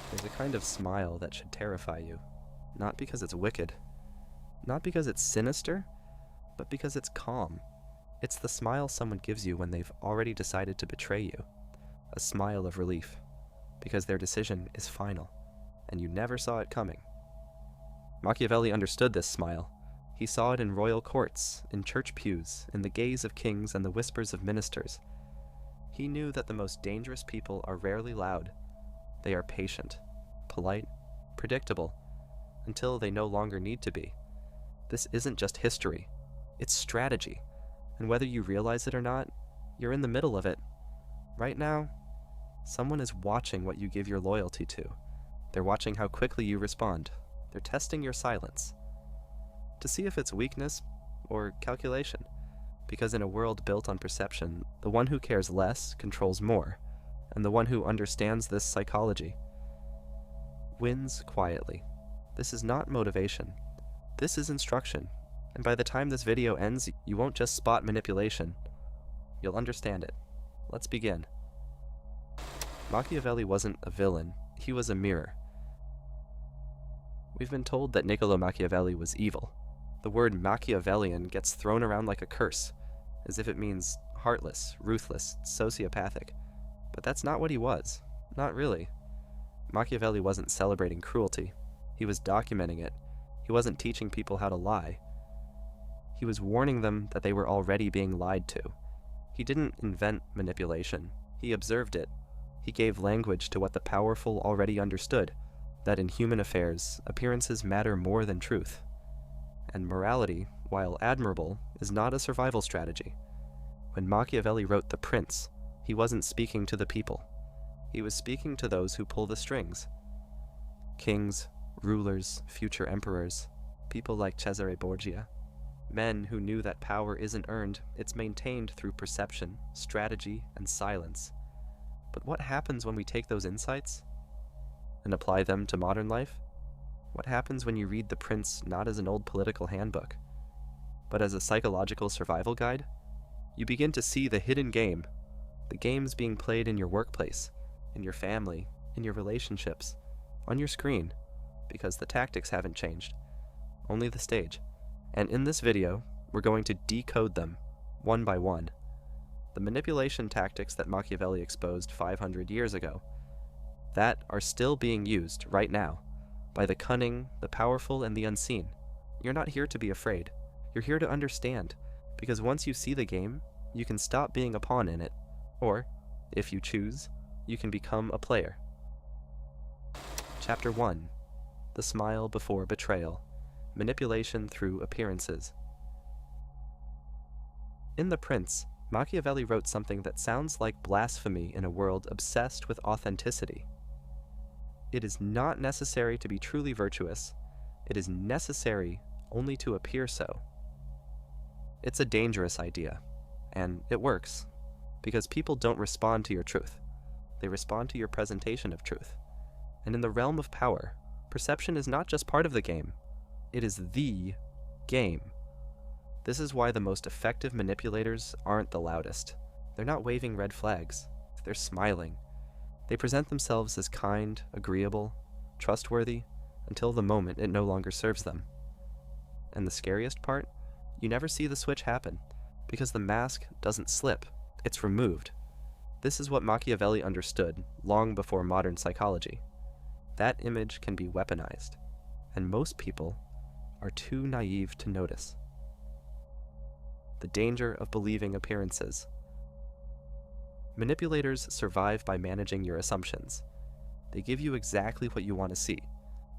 There's a kind of smile that should terrify you, not because it's wicked, not because it's sinister, but because it's calm. It's the smile someone gives you when they've already decided to betray you, a smile of relief, because their decision is final, and you never saw it coming. Machiavelli understood this smile. He saw it in royal courts, in church pews, in the gaze of kings and the whispers of ministers. He knew that the most dangerous people are rarely loud. They are patient, polite, predictable, until they no longer need to be. This isn't just history, it's strategy. And whether you realize it or not, you're in the middle of it. Right now, someone is watching what you give your loyalty to. They're watching how quickly you respond. They're testing your silence to see if it's weakness or calculation. Because in a world built on perception, the one who cares less controls more, and the one who understands this psychology wins quietly. This is not motivation. This is instruction. And by the time this video ends, you won't just spot manipulation. You'll understand it. Let's begin. Machiavelli wasn't a villain. He was a mirror. We've been told that Niccolo Machiavelli was evil. The word Machiavellian gets thrown around like a curse, as if it means heartless, ruthless, sociopathic. But that's not what he was. Not really. Machiavelli wasn't celebrating cruelty. He was documenting it. He wasn't teaching people how to lie. He was warning them that they were already being lied to. He didn't invent manipulation. He observed it. He gave language to what the powerful already understood, that in human affairs, appearances matter more than truth. And morality, while admirable, is not a survival strategy. When Machiavelli wrote The Prince, he wasn't speaking to the people. He was speaking to those who pull the strings. Kings, rulers, future emperors, people like Cesare Borgia. Men who knew that power isn't earned, it's maintained through perception, strategy, and silence. But what happens when we take those insights and apply them to modern life? What happens when you read The Prince not as an old political handbook, but as a psychological survival guide? You begin to see the hidden game, the games being played in your workplace, in your family, in your relationships, on your screen, because the tactics haven't changed, only the stage. And in this video, we're going to decode them, one by one. The manipulation tactics that Machiavelli exposed 500 years ago, that are still being used right now, by the cunning, the powerful, and the unseen. You're not here to be afraid. You're here to understand, because once you see the game, you can stop being a pawn in it, or, if you choose, you can become a player. Chapter 1. The Smile Before Betrayal. Manipulation through appearances. In The Prince, Machiavelli wrote something that sounds like blasphemy in a world obsessed with authenticity. It is not necessary to be truly virtuous. It is necessary only to appear so. It's a dangerous idea, and it works, because people don't respond to your truth. They respond to your presentation of truth. And in the realm of power, perception is not just part of the game. It is the game. This is why the most effective manipulators aren't the loudest. They're not waving red flags. They're smiling. They present themselves as kind, agreeable, trustworthy, until the moment it no longer serves them. And the scariest part? You never see the switch happen, because the mask doesn't slip, it's removed. This is what Machiavelli understood long before modern psychology. That image can be weaponized, and most people are too naive to notice. The danger of believing appearances. Manipulators survive by managing your assumptions. They give you exactly what you want to see.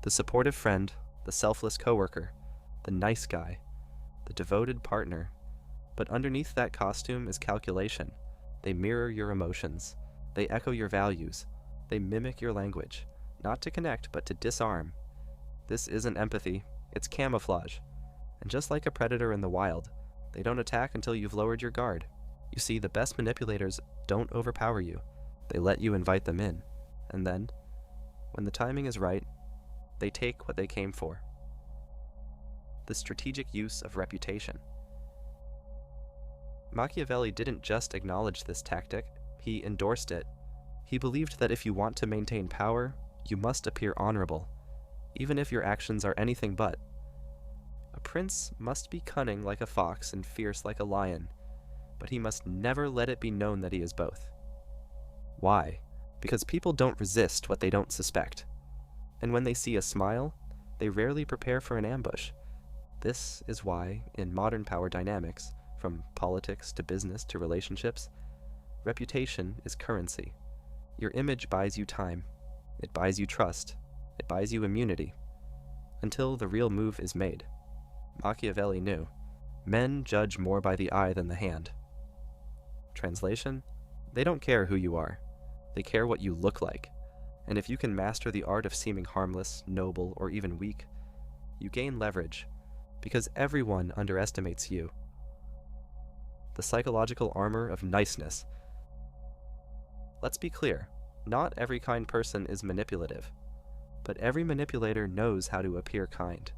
The supportive friend, the selfless coworker, the nice guy, the devoted partner. But underneath that costume is calculation. They mirror your emotions. They echo your values. They mimic your language, not to connect, but to disarm. This isn't empathy, it's camouflage. And just like a predator in the wild, they don't attack until you've lowered your guard. You see, the best manipulators don't overpower you. They let you invite them in. And then, when the timing is right, they take what they came for. The strategic use of reputation. Machiavelli didn't just acknowledge this tactic, he endorsed it. He believed that if you want to maintain power, You must appear honorable, even if your actions are anything but. A prince must be cunning like a fox and fierce like a lion, but he must never let it be known that he is both. Why? Because people don't resist what they don't suspect. And when they see a smile, they rarely prepare for an ambush. This is why, in modern power dynamics, from politics to business to relationships, reputation is currency. Your image buys you time. It buys you trust. It buys you immunity. Until the real move is made. Machiavelli knew, men judge more by the eye than the hand. Translation? They don't care who you are. They care what you look like. And if you can master the art of seeming harmless, noble, or even weak, you gain leverage, because everyone underestimates you. The psychological armor of niceness. Let's be clear, not every kind person is manipulative, but every manipulator knows how to appear kind.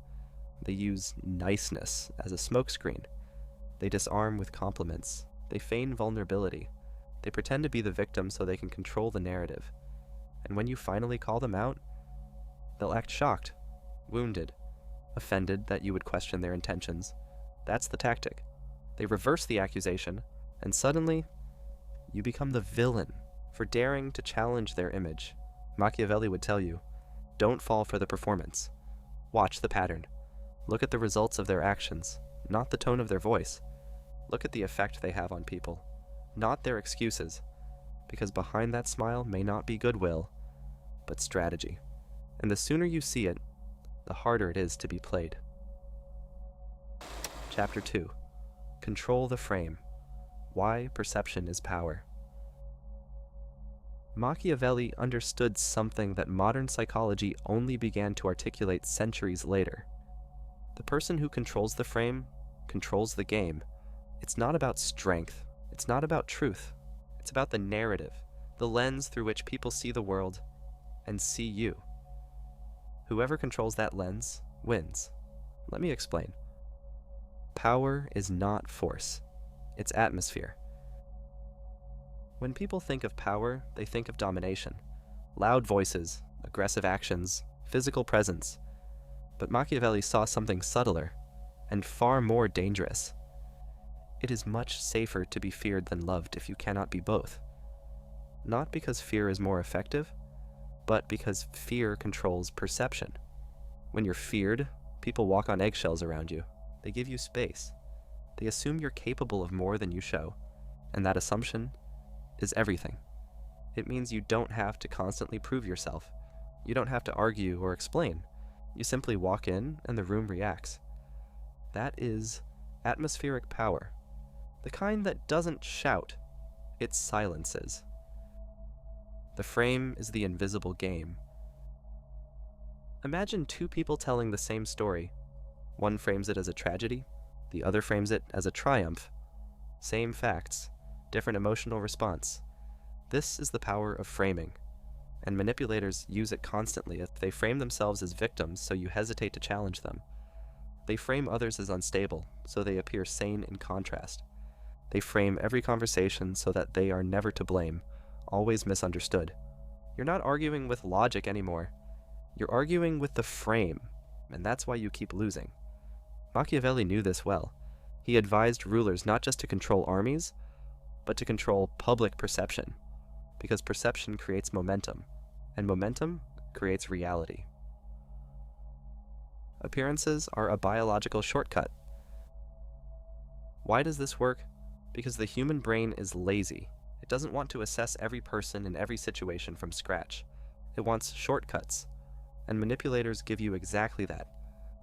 They use niceness as a smokescreen. They disarm with compliments. They feign vulnerability. They pretend to be the victim so they can control the narrative. And when you finally call them out, they'll act shocked, wounded, offended that you would question their intentions. That's the tactic. They reverse the accusation, and suddenly, you become the villain for daring to challenge their image. Machiavelli would tell you, don't fall for the performance. Watch the pattern. Look at the results of their actions, not the tone of their voice. Look at the effect they have on people, not their excuses, because behind that smile may not be goodwill, but strategy. And the sooner you see it, the harder it is to be played. Chapter 2. Control the frame. Why perception is power. Machiavelli understood something that modern psychology only began to articulate centuries later. The person who controls the frame controls the game. It's not about strength. It's not about truth. It's about the narrative, the lens through which people see the world and see you. Whoever controls that lens wins. Let me explain. Power is not force. It's atmosphere. When people think of power, they think of domination. Loud voices, aggressive actions, physical presence. But Machiavelli saw something subtler and far more dangerous. It is much safer to be feared than loved if you cannot be both. Not because fear is more effective, but because fear controls perception. When you're feared, people walk on eggshells around you. They give you space. They assume you're capable of more than you show, and that assumption is everything. It means you don't have to constantly prove yourself. You don't have to argue or explain. You simply walk in and the room reacts. That is atmospheric power. The kind that doesn't shout, it silences. The frame is the invisible game. Imagine two people telling the same story. One frames it as a tragedy, the other frames it as a triumph. Same facts, different emotional response. This is the power of framing, and manipulators use it constantly. They frame themselves as victims so you hesitate to challenge them. They frame others as unstable, so they appear sane in contrast. They frame every conversation so that they are never to blame, always misunderstood. You're not arguing with logic anymore. You're arguing with the frame, and that's why you keep losing. Machiavelli knew this well. He advised rulers not just to control armies, but to control public perception, because perception creates momentum, and momentum creates reality. Appearances are a biological shortcut. Why does this work? Because the human brain is lazy. It doesn't want to assess every person in every situation from scratch. It wants shortcuts, and manipulators give you exactly that.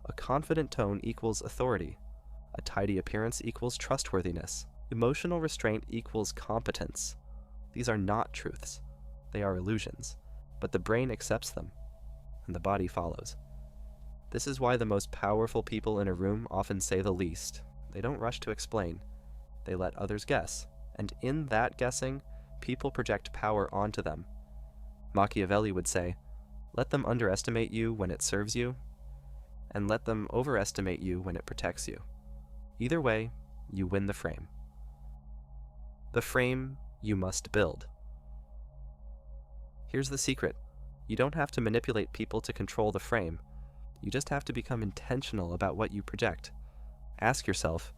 A confident tone equals authority. A tidy appearance equals trustworthiness. Emotional restraint equals competence. These are not truths. They are illusions, but the brain accepts them, and the body follows. This is why the most powerful people in a room often say the least. They don't rush to explain. They let others guess, and in that guessing, people project power onto them. Machiavelli would say, let them underestimate you when it serves you, and let them overestimate you when it protects you. Either way, you win the frame. The frame you must build. Here's the secret. You don't have to manipulate people to control the frame. You just have to become intentional about what you project. Ask yourself,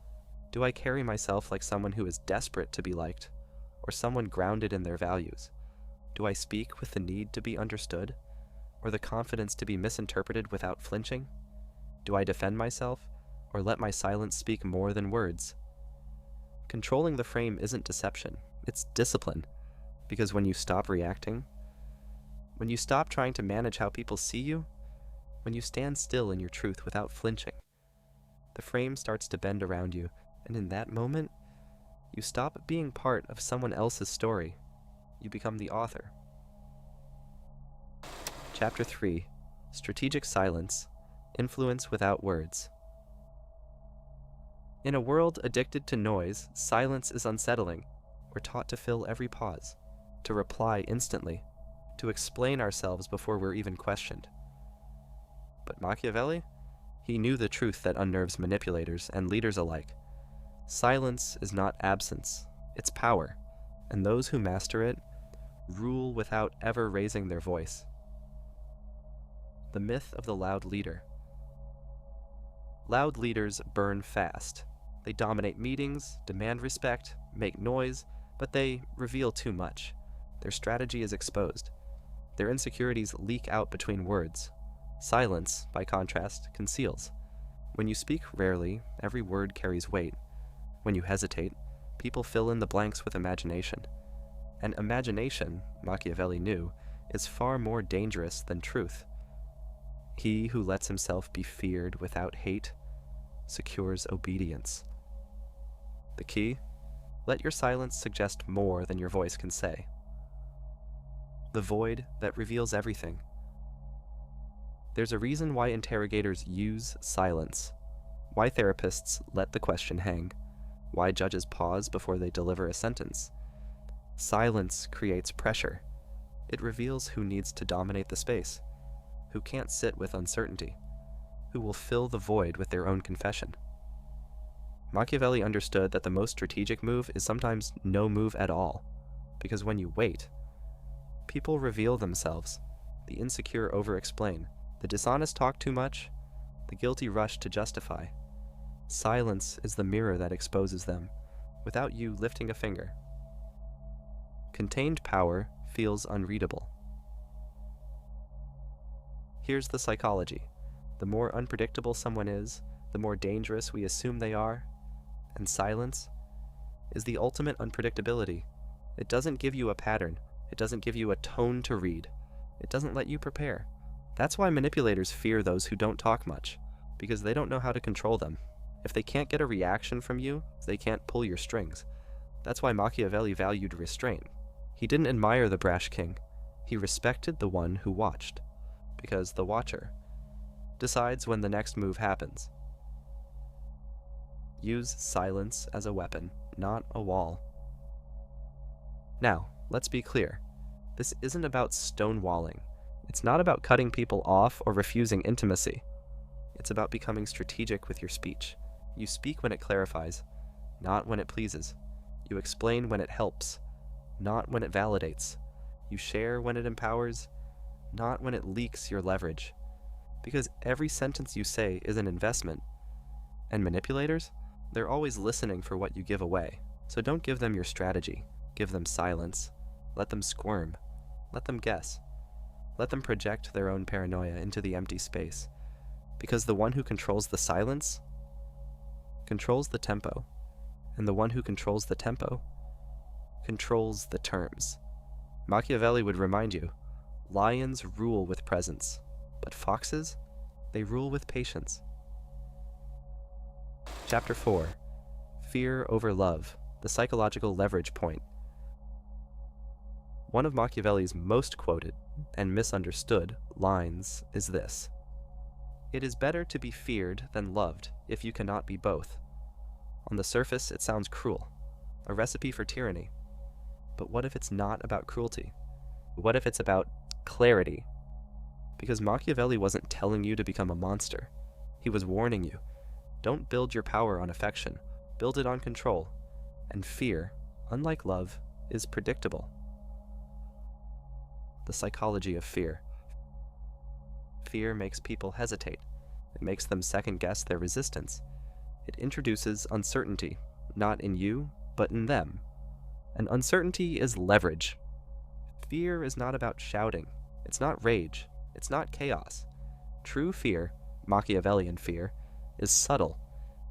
do I carry myself like someone who is desperate to be liked, or someone grounded in their values? Do I speak with the need to be understood, or the confidence to be misinterpreted without flinching? Do I defend myself, or let my silence speak more than words? Controlling the frame isn't deception, it's discipline, because when you stop reacting, when you stop trying to manage how people see you, when you stand still in your truth without flinching, the frame starts to bend around you, and in that moment, you stop being part of someone else's story. You become the author. Chapter 3: Strategic Silence, Influence Without Words. In a world addicted to noise, silence is unsettling. We're taught to fill every pause, to reply instantly, to explain ourselves before we're even questioned. But Machiavelli? He knew the truth that unnerves manipulators and leaders alike. Silence is not absence, it's power, and those who master it rule without ever raising their voice. The myth of the loud leader. Loud leaders burn fast. They dominate meetings, demand respect, make noise, but they reveal too much. Their strategy is exposed. Their insecurities leak out between words. Silence, by contrast, conceals. When you speak rarely, every word carries weight. When you hesitate, people fill in the blanks with imagination. And imagination, Machiavelli knew, is far more dangerous than truth. He who lets himself be feared without hate secures obedience. The key? Let your silence suggest more than your voice can say. The void that reveals everything. There's a reason why interrogators use silence, why therapists let the question hang, why judges pause before they deliver a sentence. Silence creates pressure. It reveals who needs to dominate the space, who can't sit with uncertainty, who will fill the void with their own confession. Machiavelli understood that the most strategic move is sometimes no move at all, because when you wait, people reveal themselves, the insecure over-explain, the dishonest talk too much, the guilty rush to justify. Silence is the mirror that exposes them, without you lifting a finger. Contained power feels unreadable. Here's the psychology. The more unpredictable someone is, the more dangerous we assume they are, and silence is the ultimate unpredictability. It doesn't give you a pattern. It doesn't give you a tone to read. It doesn't let you prepare. That's why manipulators fear those who don't talk much, because they don't know how to control them. If they can't get a reaction from you, they can't pull your strings. That's why Machiavelli valued restraint. He didn't admire the brash king. He respected the one who watched, because the watcher decides when the next move happens. Use silence as a weapon, not a wall. Now, let's be clear. This isn't about stonewalling. It's not about cutting people off or refusing intimacy. It's about becoming strategic with your speech. You speak when it clarifies, not when it pleases. You explain when it helps, not when it validates. You share when it empowers, not when it leaks your leverage. Because every sentence you say is an investment. And manipulators? They're always listening for what you give away. So don't give them your strategy. Give them silence. Let them squirm. Let them guess. Let them project their own paranoia into the empty space. Because the one who controls the silence controls the tempo. And the one who controls the tempo controls the terms. Machiavelli would remind you, lions rule with presence, but foxes, they rule with patience. Chapter 4: Fear over Love, the Psychological Leverage Point. One of Machiavelli's most quoted and misunderstood lines is this: "It is better to be feared than loved if you cannot be both." On the surface, it sounds cruel, a recipe for tyranny. But what if it's not about cruelty? What if it's about clarity? Because Machiavelli wasn't telling you to become a monster. He was warning you. Don't build your power on affection. Build it on control. And fear, unlike love, is predictable. The psychology of fear. Fear makes people hesitate. It makes them second-guess their resistance. It introduces uncertainty, not in you, but in them. And uncertainty is leverage. Fear is not about shouting. It's not rage. It's not chaos. True fear, Machiavellian fear, is subtle.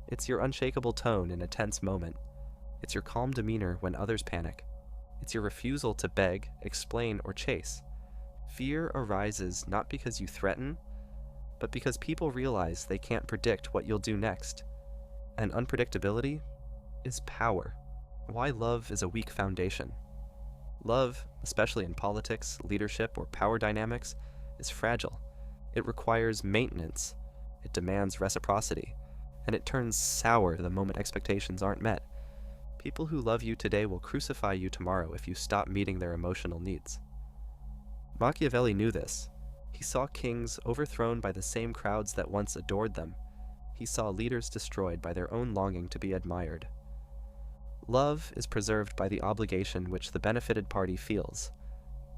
It's your unshakable tone in a tense moment. It's your calm demeanor when others panic. It's your refusal to beg, explain, or chase. Fear arises not because you threaten, but because people realize they can't predict what you'll do next. And unpredictability is power. Why love is a weak foundation. Love, especially in politics, leadership, or power dynamics, is fragile. It requires maintenance. It demands reciprocity. And it turns sour the moment expectations aren't met. People who love you today will crucify you tomorrow if you stop meeting their emotional needs. Machiavelli knew this. He saw kings overthrown by the same crowds that once adored them. He saw leaders destroyed by their own longing to be admired. Love is preserved by the obligation which the benefited party feels,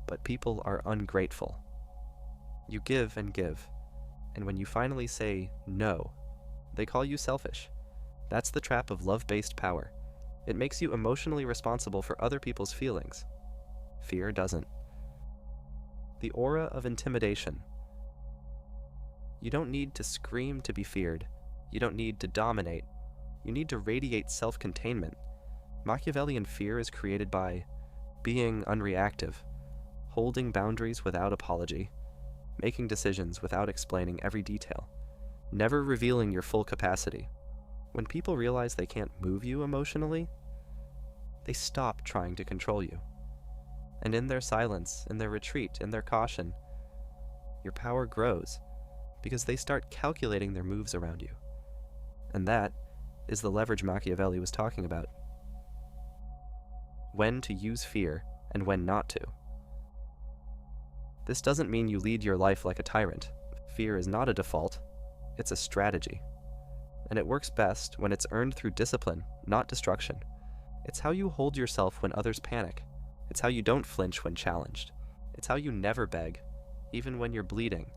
but people are ungrateful. You give, and when you finally say no, they call you selfish. That's the trap of love-based power. It makes you emotionally responsible for other people's feelings. Fear doesn't. The aura of intimidation. You don't need to scream to be feared. You don't need to dominate. You need to radiate self-containment. Machiavellian fear is created by being unreactive, holding boundaries without apology, making decisions without explaining every detail, never revealing your full capacity. When people realize they can't move you emotionally, they stop trying to control you. And in their silence, in their retreat, in their caution, your power grows because they start calculating their moves around you. And that is the leverage Machiavelli was talking about. When to use fear and when not to. This doesn't mean you lead your life like a tyrant. Fear is not a default, it's a strategy. And it works best when it's earned through discipline, not destruction. It's how you hold yourself when others panic. It's how you don't flinch when challenged. It's how you never beg, even when you're bleeding.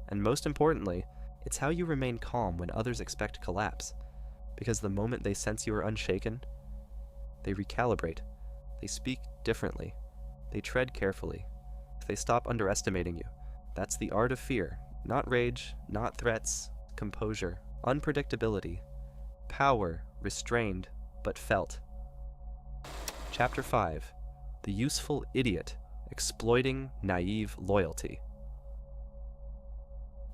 And most importantly, it's how you remain calm when others expect collapse. Because the moment they sense you are unshaken, they recalibrate. They speak differently. They tread carefully. They stop underestimating you. That's the art of fear. Not rage, not threats, composure, unpredictability, power, restrained, but felt. Chapter 5. The Useful Idiot, Exploiting Naïve Loyalty.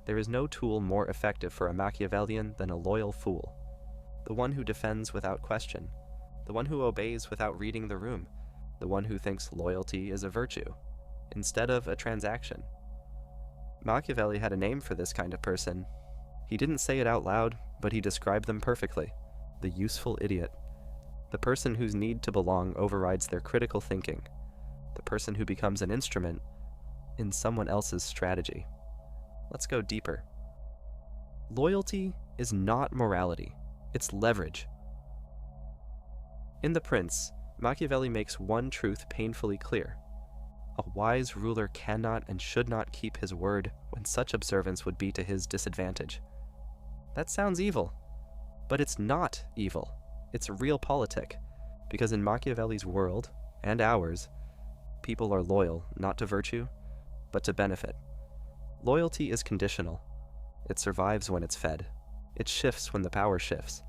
There is no tool more effective for a Machiavellian than a loyal fool. The one who defends without question. The one who obeys without reading the room. The one who thinks loyalty is a virtue, instead of a transaction. Machiavelli had a name for this kind of person. He didn't say it out loud, but he described them perfectly. The useful idiot. The person whose need to belong overrides their critical thinking. The person who becomes an instrument in someone else's strategy. Let's go deeper. Loyalty is not morality. It's leverage. In The Prince, Machiavelli makes one truth painfully clear. A wise ruler cannot and should not keep his word when such observance would be to his disadvantage. That sounds evil, but it's not evil. It's realpolitik, because in Machiavelli's world, and ours, people are loyal not to virtue, but to benefit. Loyalty is conditional. It survives when it's fed. It shifts when the power shifts.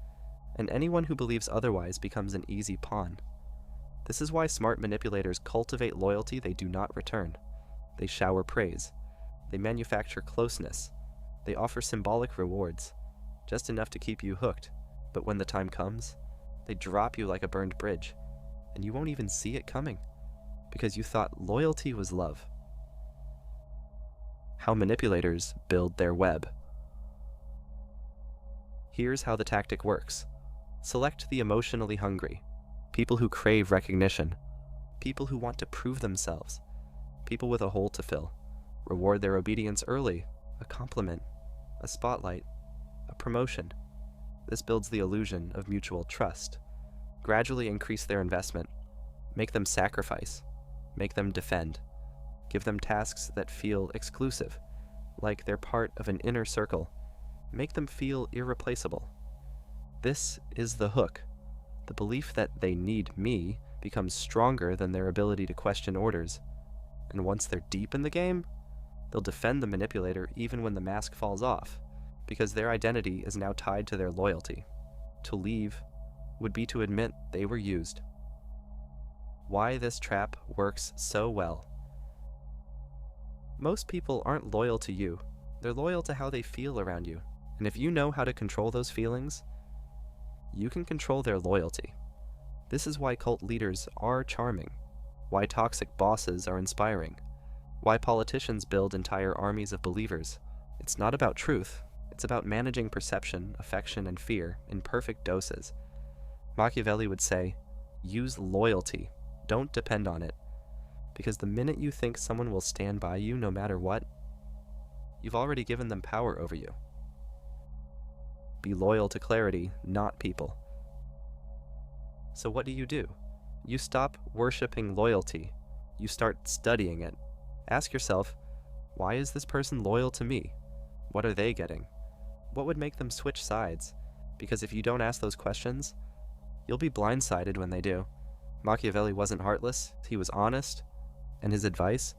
And anyone who believes otherwise becomes an easy pawn. This is why smart manipulators cultivate loyalty they do not return. They shower praise. They manufacture closeness. They offer symbolic rewards, just enough to keep you hooked. But when the time comes, they drop you like a burned bridge, and you won't even see it coming, because you thought loyalty was love. How manipulators build their web. Here's how the tactic works. Select the emotionally hungry, people who crave recognition, people who want to prove themselves, people with a hole to fill. Reward their obedience early, a compliment, a spotlight, a promotion. This builds the illusion of mutual trust. Gradually increase their investment. Make them sacrifice. Make them defend. Give them tasks that feel exclusive. like they're part of an inner circle. Make them feel irreplaceable. This is the hook. The belief that they need me becomes stronger than their ability to question orders. And once they're deep in the game, they'll defend the manipulator even when the mask falls off, because their identity is now tied to their loyalty. To leave would be to admit they were used. Why this trap works so well. Most people aren't loyal to you. They're loyal to how they feel around you. And if you know how to control those feelings, you can control their loyalty. This is why cult leaders are charming, why toxic bosses are inspiring, why politicians build entire armies of believers. It's not about truth, it's about managing perception, affection, and fear in perfect doses. Machiavelli would say, use loyalty, don't depend on it, because the minute you think someone will stand by you no matter what, you've already given them power over you. Be loyal to clarity, not people. So what do? You stop worshiping loyalty. You start studying it. Ask yourself, why is this person loyal to me? What are they getting? What would make them switch sides? Because if you don't ask those questions, you'll be blindsided when they do. Machiavelli wasn't heartless, he was honest, and his advice,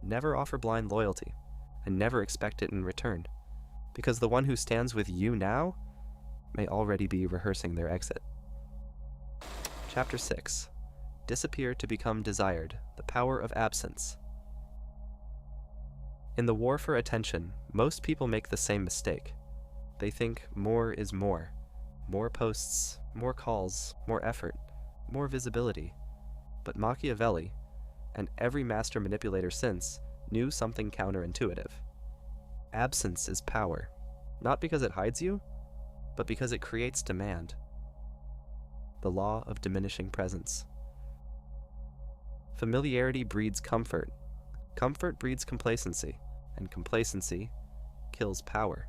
never offer blind loyalty, and never expect it in return. Because the one who stands with you now may already be rehearsing their exit. Chapter 6. Disappear to become desired, the power of absence. In the war for attention, most people make the same mistake. They think more is more. More posts, more calls, more effort, more visibility. But Machiavelli, and every master manipulator since, knew something counterintuitive. Absence is power, not because it hides you, but because it creates demand. The law of diminishing presence. Familiarity breeds comfort. Comfort breeds complacency, and complacency kills power.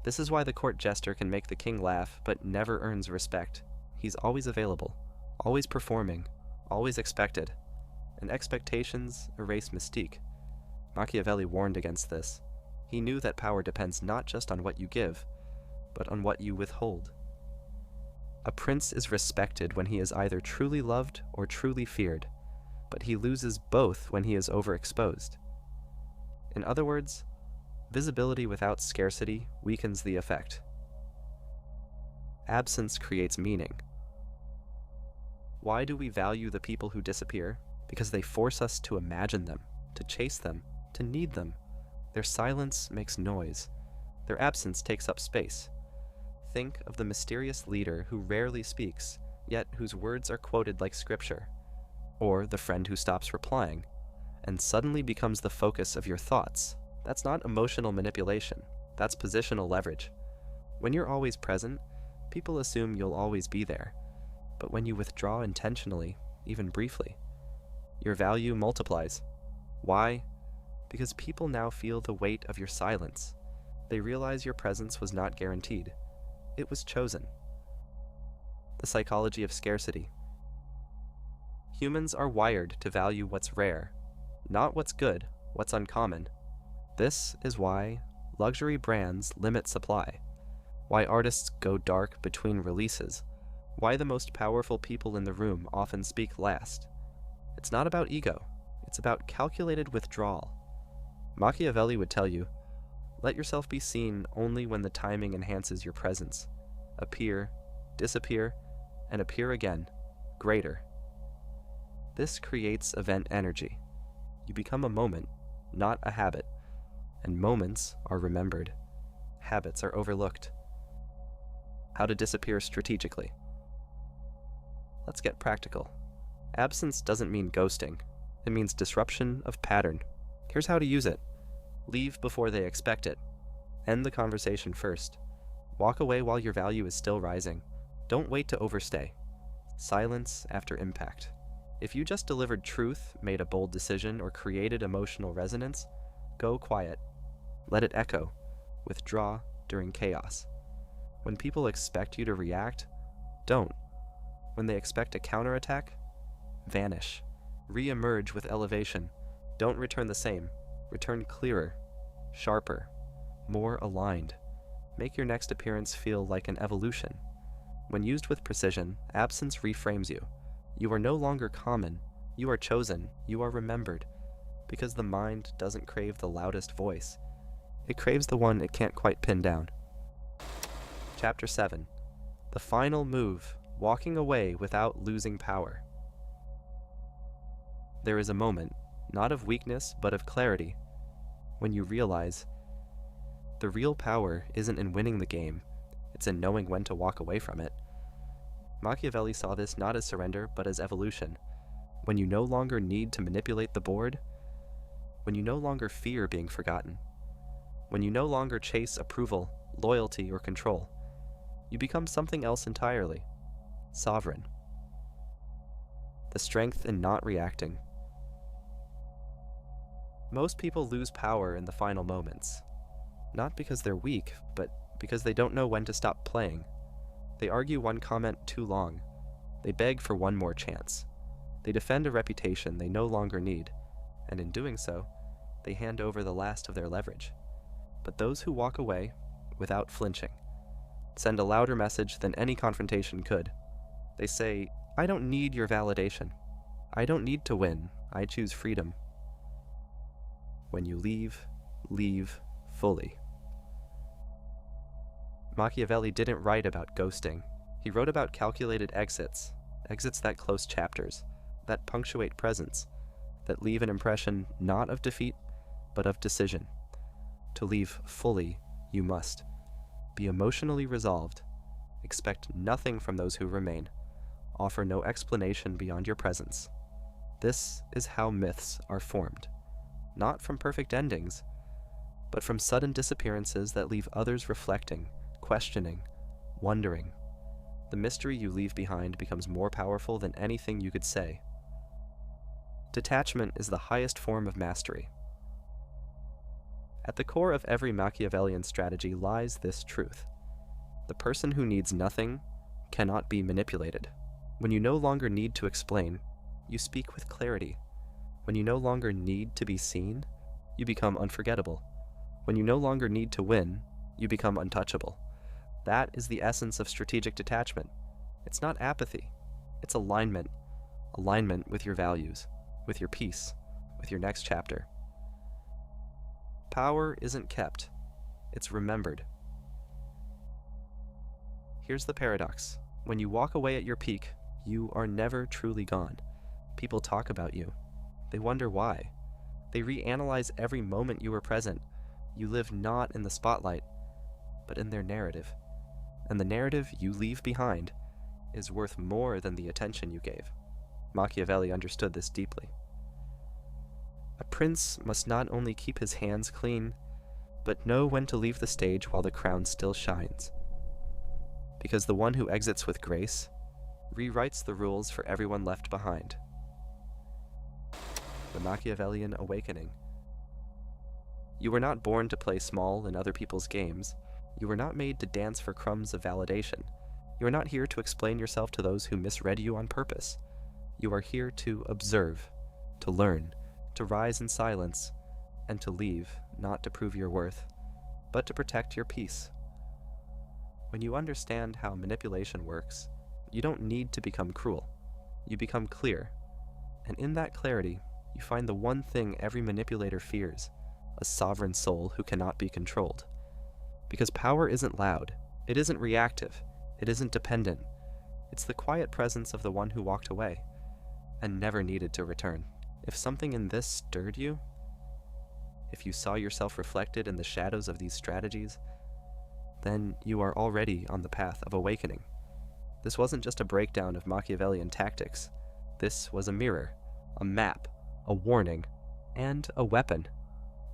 This is why the court jester can make the king laugh, but never earns respect. He's always available, always performing, always expected, and expectations erase mystique. Machiavelli warned against this. He knew that power depends not just on what you give, but on what you withhold. A prince is respected when he is either truly loved or truly feared, but he loses both when he is overexposed. In other words, visibility without scarcity weakens the effect. Absence creates meaning. Why do we value the people who disappear? Because they force us to imagine them, to chase them, to need them. Their silence makes noise. Their absence takes up space. Think of the mysterious leader who rarely speaks, yet whose words are quoted like scripture. Or the friend who stops replying, and suddenly becomes the focus of your thoughts. That's not emotional manipulation. That's positional leverage. When you're always present, people assume you'll always be there. But when you withdraw intentionally, even briefly, your value multiplies. Why? Because people now feel the weight of your silence. They realize your presence was not guaranteed. It was chosen. The psychology of scarcity. Humans are wired to value what's rare, not what's good, what's uncommon. This is why luxury brands limit supply, why artists go dark between releases, why the most powerful people in the room often speak last. It's not about ego, it's about calculated withdrawal. Machiavelli would tell you, let yourself be seen only when the timing enhances your presence. Appear, disappear, and appear again, greater. This creates event energy. You become a moment, not a habit, and moments are remembered. Habits are overlooked. How to disappear strategically. Let's get practical. Absence doesn't mean ghosting. It means disruption of pattern. Here's how to use it. Leave before they expect it. End the conversation first. Walk away while your value is still rising. Don't wait to overstay. Silence after impact. If you just delivered truth, made a bold decision, or created emotional resonance, go quiet. Let it echo. Withdraw during chaos. When people expect you to react, don't. When they expect a counterattack, vanish. Re-emerge with elevation. Don't return the same. Return clearer. sharper, more aligned. Make your next appearance feel like an evolution. When used with precision, absence reframes you. You are no longer common. You are chosen. You are remembered. Because the mind doesn't crave the loudest voice. It craves the one it can't quite pin down. Chapter 7. The final move, walking away without losing power. There is a moment, not of weakness, but of clarity, when you realize the real power isn't in winning the game, it's in knowing when to walk away from it. Machiavelli saw this not as surrender, but as evolution. When you no longer need to manipulate the board, when you no longer fear being forgotten, when you no longer chase approval, loyalty, or control, you become something else entirely, sovereign. The strength in not reacting. Most people lose power in the final moments, not because they're weak, but because they don't know when to stop playing. They argue one comment too long. They beg for one more chance. They defend a reputation they no longer need, and in doing so, they hand over the last of their leverage. But those who walk away, without flinching, send a louder message than any confrontation could. They say, I don't need your validation. I don't need to win. I choose freedom. When you leave, leave fully. Machiavelli didn't write about ghosting. He wrote about calculated exits that close chapters, that punctuate presence, that leave an impression not of defeat, but of decision. To leave fully, you must. Be emotionally resolved. Expect nothing from those who remain. Offer no explanation beyond your presence. This is how myths are formed. Not from perfect endings, but from sudden disappearances that leave others reflecting, questioning, wondering. The mystery you leave behind becomes more powerful than anything you could say. Detachment is the highest form of mastery. At the core of every Machiavellian strategy lies this truth. The person who needs nothing cannot be manipulated. When you no longer need to explain, you speak with clarity. When you no longer need to be seen, you become unforgettable. When you no longer need to win, you become untouchable. That is the essence of strategic detachment. It's not apathy. It's alignment. Alignment with your values, with your peace, with your next chapter. Power isn't kept. It's remembered. Here's the paradox. When you walk away at your peak, you are never truly gone. People talk about you. They wonder why. They reanalyze every moment you were present. You live not in the spotlight, but in their narrative. And the narrative you leave behind is worth more than the attention you gave. Machiavelli understood this deeply. A prince must not only keep his hands clean, but know when to leave the stage while the crown still shines. Because the one who exits with grace rewrites the rules for everyone left behind. The Machiavellian Awakening. You were not born to play small in other people's games. You were not made to dance for crumbs of validation. You are not here to explain yourself to those who misread you on purpose. You are here to observe, to learn, to rise in silence, and to leave, not to prove your worth, but to protect your peace. When you understand how manipulation works, you don't need to become cruel. You become clear, and in that clarity, you find the one thing every manipulator fears, a sovereign soul who cannot be controlled. Because power isn't loud, it isn't reactive, it isn't dependent. It's the quiet presence of the one who walked away, and never needed to return. If something in this stirred you, if you saw yourself reflected in the shadows of these strategies, then you are already on the path of awakening. This wasn't just a breakdown of Machiavellian tactics. This was a mirror, a map, a warning, and a weapon.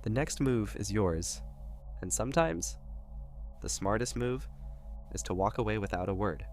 The next move is yours, and sometimes the smartest move is to walk away without a word.